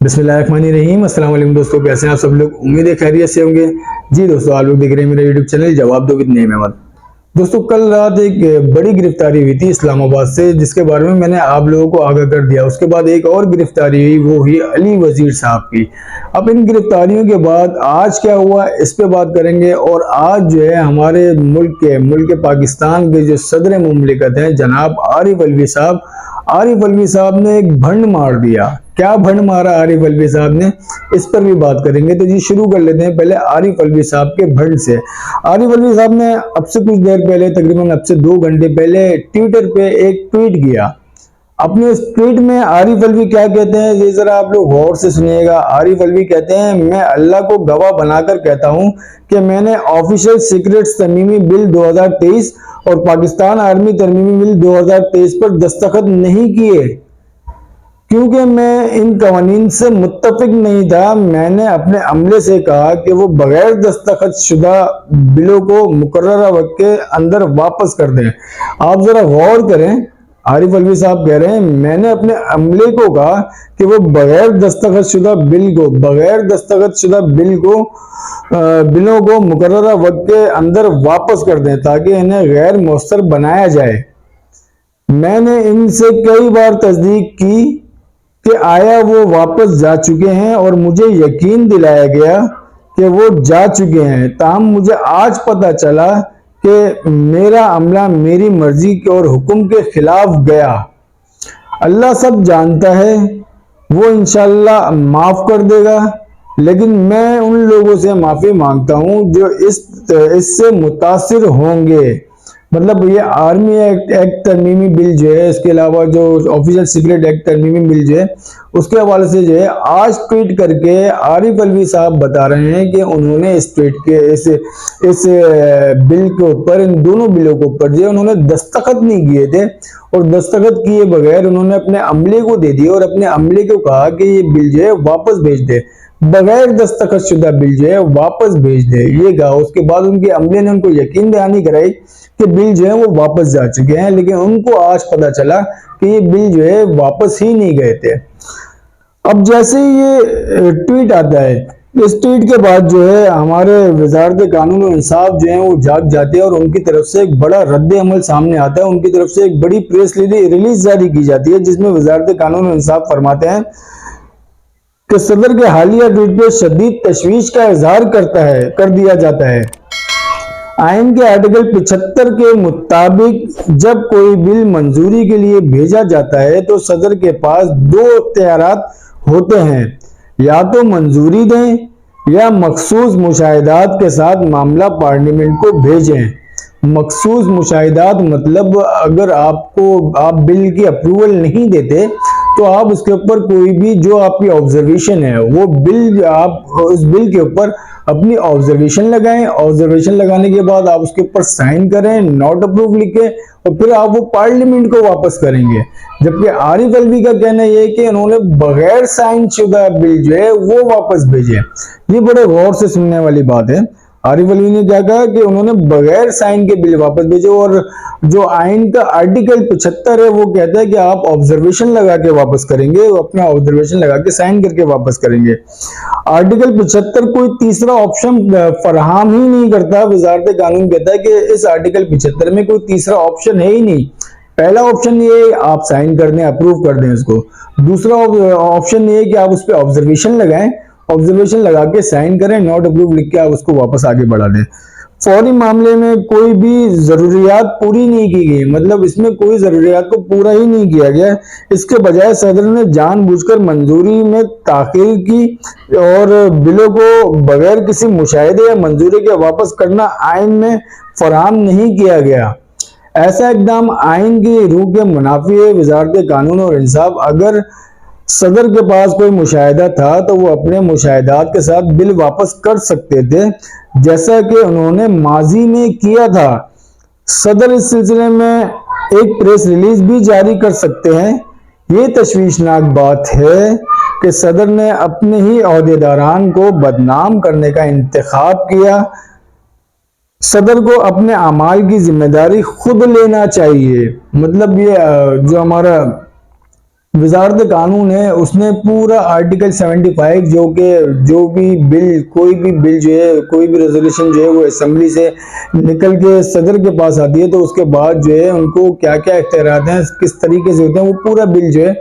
बिस्मिल्लाहिर्रहमानिर्रहीम। अस्सलाम वालेकुम दोस्तों, कैसे हैं आप सब लोग। उम्मीद है खैरियत से होंगे। जी दोस्तों, आप लोग देख रहे हैं मेरा यूट्यूब चैनल जवाब दो विद नईम अहमद। दोस्तों, कल रात एक बड़ी गिरफ्तारी हुई थी इस्लामाबाद से, जिसके बारे में मैंने आप लोगों को आगाह कर दिया। उसके बाद एक और गिरफ्तारी हुई, वो हुई अली वजीर साहब की। अब इन गिरफ्तारियों के बाद आज क्या हुआ, इस पे बात करेंगे। और आज जो है हमारे मुल्क के पाकिस्तान के जो सदर मुमलिकत हैं जनाब आरिफ अलवी साहब ने एक भंड मार दिया। क्या भंड मारा आरिफ अलवी साहब ने, इस पर भी बात करेंगे। तो जी शुरू कर लेते हैं पहले आरिफ अलवी साहब के भंड से। आरिफ अलवी साहब ने अब से कुछ देर पहले, तकरीबन अब से 2 घंटे पहले, ट्विटर पे एक ट्वीट किया। अपने इस ट्वीट में आरिफ अलवी क्या कहते हैं, ये जरा आप लोग गौर से सुनिएगा। आरिफ अलवी कहते हैं, मैं अल्लाह को गवाह बनाकर कहता हूं कि मैंने ऑफिशियल सीक्रेट्स तरमीमी बिल 2023 और पाकिस्तान आर्मी तरमीमी बिल 2023 पर दस्तखत नहीं किए, क्योंकि मैं इन कवानीन से मुत्तफिक नहीं था। मैंने अपने अमले से कहा कि वो बगैर दस्तखत शुदा बिलों को मुकर्ररा वक्त के अंदर वापस कर दें। आप जरा गौर करें, आरिफ अलवी साहब कह रहे हैं मैंने अपने अमले को कहा कि वो बगैर दस्तखत शुदा बिल को बिलों को मुकर्ररा वक्त के अंदर वापस कर दें ताकि इन्हें गैर मौसर बनाया जाए। मैंने इनसे कई बार तस्दीक की कि आया वो वापस जा चुके हैं और मुझे यकीन दिलाया गया कि वो जा चुके हैं। ताहम मुझे आज पता चला कि मेरा अमला मेरी मर्जी के और हुक्म के खिलाफ गया। अल्लाह सब जानता है, वो इंशाल्लाह माफ कर देगा, लेकिन मैं उन लोगों से माफी मांगता हूं जो इससे मुतासिर होंगे। मतलब ये आर्मी एक्ट तरमीमी बिल जो है, इसके अलावा जो ऑफिशियल सीक्रेट एक्ट तरमीमी बिल जो है, उसके हवाले से जो है आज ट्वीट करके आरिफ अलवी साहब बता रहे हैं कि उन्होंने इस बिल के ऊपर, इन दोनों बिलों के ऊपर जो है उन्होंने दस्तखत नहीं किए थे, और दस्तखत किए बगैर उन्होंने अपने अमले को दे दिए और अपने अमले को कहा कि ये बिल जो है वापस भेज दे, बगैर दस्तखत शुदा बिल जो है वापस भेज दे, ये कहा। उसके बाद उनके अमले ने उनको यकीन दहानी कराई कि बिल जो है वो वापस जा चुके हैं, लेकिन उनको आज पता चला कि ये बिल जो है वापस ही नहीं गए थे। अब जैसे ही ये ट्वीट आता है, इस ट्वीट के बाद जो है हमारे वजारत कानून और इंसाफ जो है वो जाग जाते हैं और उनकी तरफ से एक बड़ा रद्द अमल सामने आता है। उनकी तरफ से एक बड़ी प्रेस रिलीज जारी की जाती है, जिसमें वजारत कानून और इंसाफ फरमाते हैं कि सदर के हालिया ट्वीट पर शदीद तशवीश का इजहार कर दिया जाता है। आइन के आर्टिकल 75 के मुताबिक जब कोई बिल मंजूरी के लिए भेजा जाता है तो सदर के पास दो इख्तियारात होते हैं, या तो मंजूरी दें या मखसूस मुशाहिदात के साथ मामला पार्लियामेंट को भेजें। मखसूस मुशाहिदात मतलब अगर आप बिल की अप्रूवल नहीं देते तो आप उसके ऊपर कोई भी जो आपकी ऑब्जर्वेशन है, वो बिल आप उस बिल के ऊपर अपनी ऑब्जर्वेशन लगाएं। ऑब्जर्वेशन लगाने के बाद आप उसके ऊपर साइन करें, नॉट अप्रूव लिखें, और फिर आप वो पार्लियामेंट को वापस करेंगे। जबकि आरिफ अलवी का कहना यह है कि उन्होंने बगैर साइन शुदा बिल जो है वो वापस भेजे। ये बड़े गौर से सुनने वाली बात है। आरिफ अलवी ने क्या कहा कि उन्होंने बगैर साइन के बिल वापस भेजे, और जो आइन का आर्टिकल 75 है वो कहता है कि आप ऑब्जर्वेशन लगा के वापस करेंगे, अपना ऑब्जर्वेशन लगा के साइन करके वापस करेंगे। आर्टिकल 75 कोई तीसरा ऑप्शन फराहम ही नहीं करता। वजारत कानून कहता है कि इस आर्टिकल 75 में कोई तीसरा ऑप्शन है ही नहीं। पहला ऑप्शन ये आप साइन कर दें, अप्रूव कर दें उसको। दूसरा ऑप्शन ये है कि आप उस पर ऑब्जर्वेशन लगाएं, ऑब्जर्वेशन लगा के साइन करें, नॉट अप्रूव लिख के आप उसको वापस आगे बढ़ा दें। फौरी मामले में कोई भी जरूरियात पूरी नहीं की गई, मतलब इसमें कोई जरूरियात को पूरा ही नहीं किया गया। इसके बजाय सदर ने जानबूझकर मंजूरी में ताखीर की और बिलों को बगैर किसी मुशाहिदे या मंजूरी के वापस करना आइन में फराहम नहीं किया गया। ऐसा इकदाम आइन की रूह के मुनाफी है। वजारत कानून और इंसाफ, अगर सदर के पास कोई मुशाहिदा था तो वो अपने मुशाहिदात के साथ बिल वापस कर सकते थे, जैसा कि उन्होंने माजी में किया था। सदर इस सिलसिले में एक प्रेस रिलीज भी जारी कर सकते हैं। ये तशवीशनाक बात है कि सदर ने अपने ही ओहदेदारान को बदनाम करने का इंतखाब किया। सदर को अपने अमाल की जिम्मेदारी खुद लेना चाहिए। मतलब ये जो हमारा वजारत कानून है उसने पूरा आर्टिकल 75 जो भी बिल, कोई भी बिल जो है, कोई भी रेजोल्यूशन जो है वो असेंबली से निकल के सदर के पास आती है, तो उसके बाद जो है उनको क्या क्या इख्तियारात हैं, किस तरीके से होते हैं, वो पूरा बिल जो है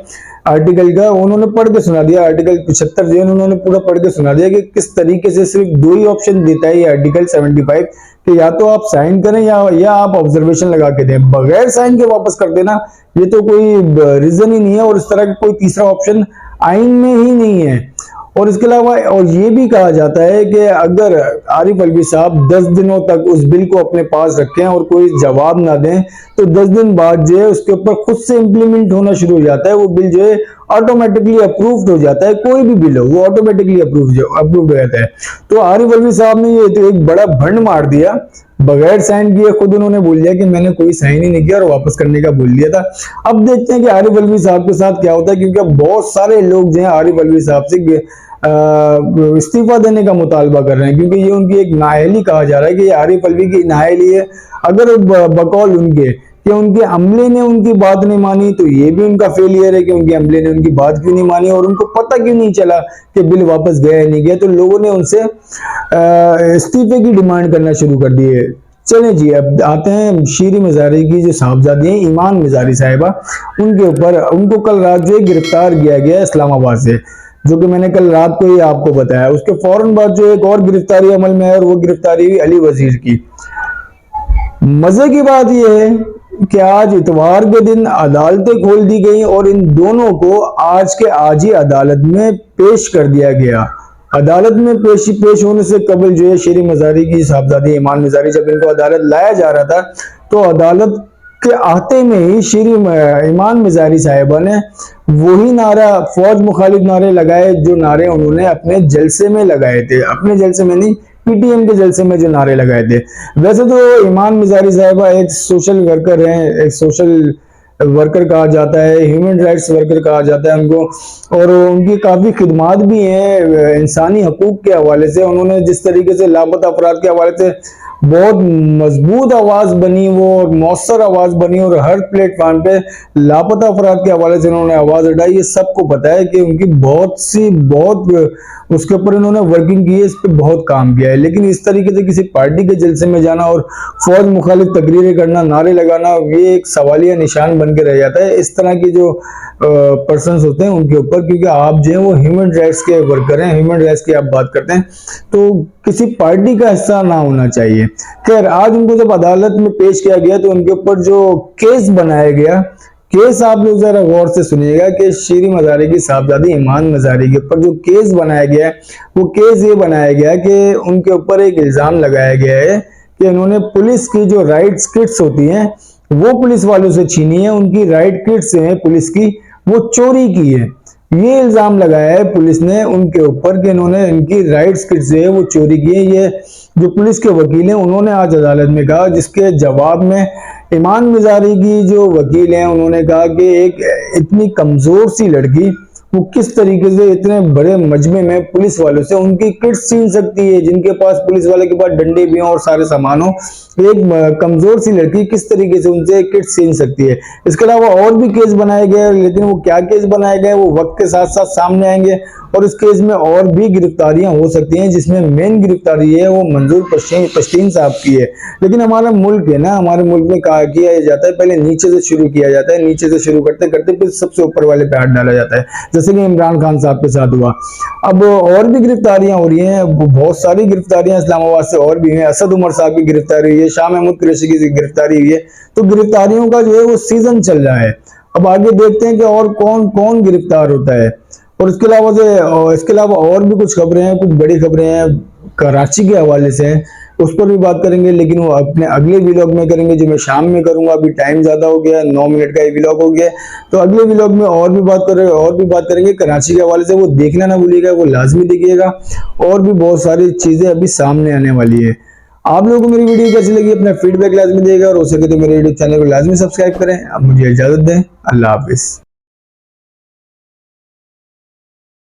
आर्टिकल का उन्होंने पढ़ के सुना दिया। आर्टिकल 75 जो है उन्होंने पूरा पढ़ के सुना दिया कि किस तरीके से सिर्फ दो ही ऑप्शन देता है ये आर्टिकल 75 कि या तो आप साइन करें या आप ऑब्जर्वेशन लगा के दें, बगैर साइन के वापस कर देना ये तो कोई रीजन ही नहीं है, और इस तरह का कोई तीसरा ऑप्शन आइन में ही नहीं है। और इसके अलावा और ये भी कहा जाता है कि अगर आरिफ अलवी साहब 10 दिनों तक उस बिल को अपने पास रखें और कोई जवाब ना दें, तो 10 दिन बाद जो है उसके ऊपर खुद से इंप्लीमेंट होना शुरू हो जाता है, वो बिल जो है ऑटोमेटिकली अप्रूव्ड हो जाता है, कोई भी बिल हो वो ऑटोमेटिकली अप्रूव्ड हो जाता है। तो आरिफ अलवी साहब ने ये तो एक बड़ा भंड मार दिया, बगैर साइन किए खुद उन्होंने बोल दिया कि मैंने कोई साइन ही नहीं किया और वापस करने का बोल दिया था। अब देखते हैं कि आरिफ अलवी साहब के साथ क्या होता है, क्योंकि अब बहुत सारे लोग जो है आरिफ अलवी साहब से इस्तीफा देने का मुतालबा कर रहे हैं, क्योंकि ये उनकी एक नाअहली कहा जा रहा है कि ये आरिफ अलवी की नाअहली है। अगर बकौल उनके कि उनके अमले ने उनकी बात नहीं मानी, तो ये भी उनका फेलियर है कि उनके अमले ने उनकी बात क्यों नहीं मानी और उनको पता क्यों नहीं चला कि बिल वापस गया या नहीं गया, तो लोगों ने उनसे इस्तीफे की डिमांड करना शुरू कर दी है। चले जी, अब आते हैं शीरी मजारी की जो साहबजादी हैं ईमान मजारी साहिबा, उनके ऊपर उनको कल रात जो है गिरफ्तार किया गया इस्लामाबाद से, जो कि मैंने कल रात को ही आपको बताया। उसके फौरन बाद जो एक और गिरफ्तारी अमल में है और वो गिरफ्तारी हुई अली वजीर की। मजे की बात यह है कि आज इतवार के दिन अदालतें खोल दी गई और इन दोनों को आज के आज ही अदालत में पेश कर दिया गया। अदालत में पेश होने से कबल जो है शीरी मजारी की साहबजादी ईमान मजारी, जब इनको अदालत लाया जा रहा था तो अदालत के आते में ही शीरी ईमान मजारी साहिबा ने वही नारा, फौज मुखालिफ नारे लगाए जो नारे उन्होंने अपने जलसे में लगाए थे, अपने जलसे में नहीं पीटीएम के जलसे में जो नारे लगाए थे। वैसे तो ईमान मजारी साहिबा एक सोशल वर्कर हैं, एक सोशल वर्कर कहा जाता है, ह्यूमन राइट्स वर्कर कहा जाता है उनको, और उनकी काफ़ी खिदमात भी हैं इंसानी हकूक के हवाले से। उन्होंने जिस तरीके से लापता अफराद के हवाले से बहुत मजबूत आवाज़ बनी वो और मौसर आवाज़ बनी, और हर प्लेटफॉर्म पे लापता अफराद के हवाले से उन्होंने आवाज़ उठाई। ये सबको पता है कि उनकी बहुत उसके ऊपर इन्होंने वर्किंग की है, इस पर बहुत काम किया है। लेकिन इस तरीके से किसी पार्टी के जलसे में जाना और फौज मुखालिफ तकरीरें करना, नारे लगाना, ये एक सवालिया निशान बन के रह जाता है इस तरह की जो पर्सन्स होते हैं उनके ऊपर, क्योंकि आप जो है वो ह्यूमन राइट्स के वर्कर हैं, ह्यूमन राइट्स की आप बात करते हैं, तो किसी पार्टी का हिस्सा ना होना चाहिए। खैर, आज उनको जब अदालत में पेश किया गया तो उनके ऊपर जो केस बनाया गया, केस आप लोग जरा गौर से सुनिएगा कि शीरी मजारी की साहबजादी ईमान मजारी के ऊपर जो केस बनाया गया है, वो केस ये बनाया गया कि उनके ऊपर एक इल्जाम लगाया गया है कि उन्होंने पुलिस की जो राइट्स किट्स होती हैं वो पुलिस वालों से छीनी है, उनकी राइट किट्स हैं पुलिस की वो चोरी की है। ये इल्जाम लगाया है पुलिस ने उनके ऊपर कि इन्होंने इनकी राइट्स किट्स जो है वो चोरी की है। ये जो पुलिस के वकील हैं उन्होंने आज अदालत में कहा, जिसके जवाब में ईमान मजारी की जो वकील हैं उन्होंने कहा कि एक इतनी कमजोर सी लड़की वो किस तरीके से इतने बड़े मजमे में पुलिस वालों से उनकी किट्स छीन सकती है, जिनके पास पुलिस वाले के पास डंडे भी हों और सारे सामान हो, एक कमजोर सी लड़की किस तरीके से उनसे किट्स छीन सकती है। इसके अलावा और भी केस बनाए गए, लेकिन वो क्या केस बनाए गए वो वक्त के साथ साथ सामने आएंगे, और इस केस में और भी गिरफ्तारियां हो सकती हैं, जिसमें मेन गिरफ्तारी है वो मंजूर पश्तीन साहब की है। लेकिन हमारा मुल्क है ना, हमारे मुल्क में कहा किया जाता है पहले नीचे से शुरू किया जाता है, नीचे से शुरू करते करते फिर सबसे ऊपर वाले पे हाथ डाला जाता है, जैसे कि इमरान खान साहब के साथ हुआ। अब और भी गिरफ्तारियां हो रही हैं, बहुत सारी गिरफ्तारियां इस्लामाबाद से और भी हैं। असद उमर साहब की गिरफ्तारी हुई है, शाह महमूद कुरैशी की गिरफ्तारी हुई है। तो गिरफ्तारियों का जो है वो सीजन चल रहा है। अब आगे देखते हैं कि और कौन कौन गिरफ्तार होता है। और इसके अलावा और भी कुछ खबरें हैं, कुछ बड़ी खबरें हैं कराची के हवाले से हैं, उस पर भी बात करेंगे, लेकिन वो अपने अगले व्लॉग में करेंगे जो मैं शाम में करूंगा। अभी टाइम ज्यादा हो गया, 9 मिनट का ये व्लॉग हो गया, तो अगले व्लॉग में और भी बात करेंगे कराची के हवाले से। वो देखना ना भूलिएगा, वो लाजमी देखिएगा, और भी बहुत सारी चीजें अभी सामने आने वाली है। आप लोगों को मेरी वीडियो कैसी लगी अपना फीडबैक लाजमी देगा, और हो सके तो मेरे यूट्यूब चैनल को लाजमी सब्सक्राइब करें। अब मुझे इजाजत दें, अल्लाह हाफिज।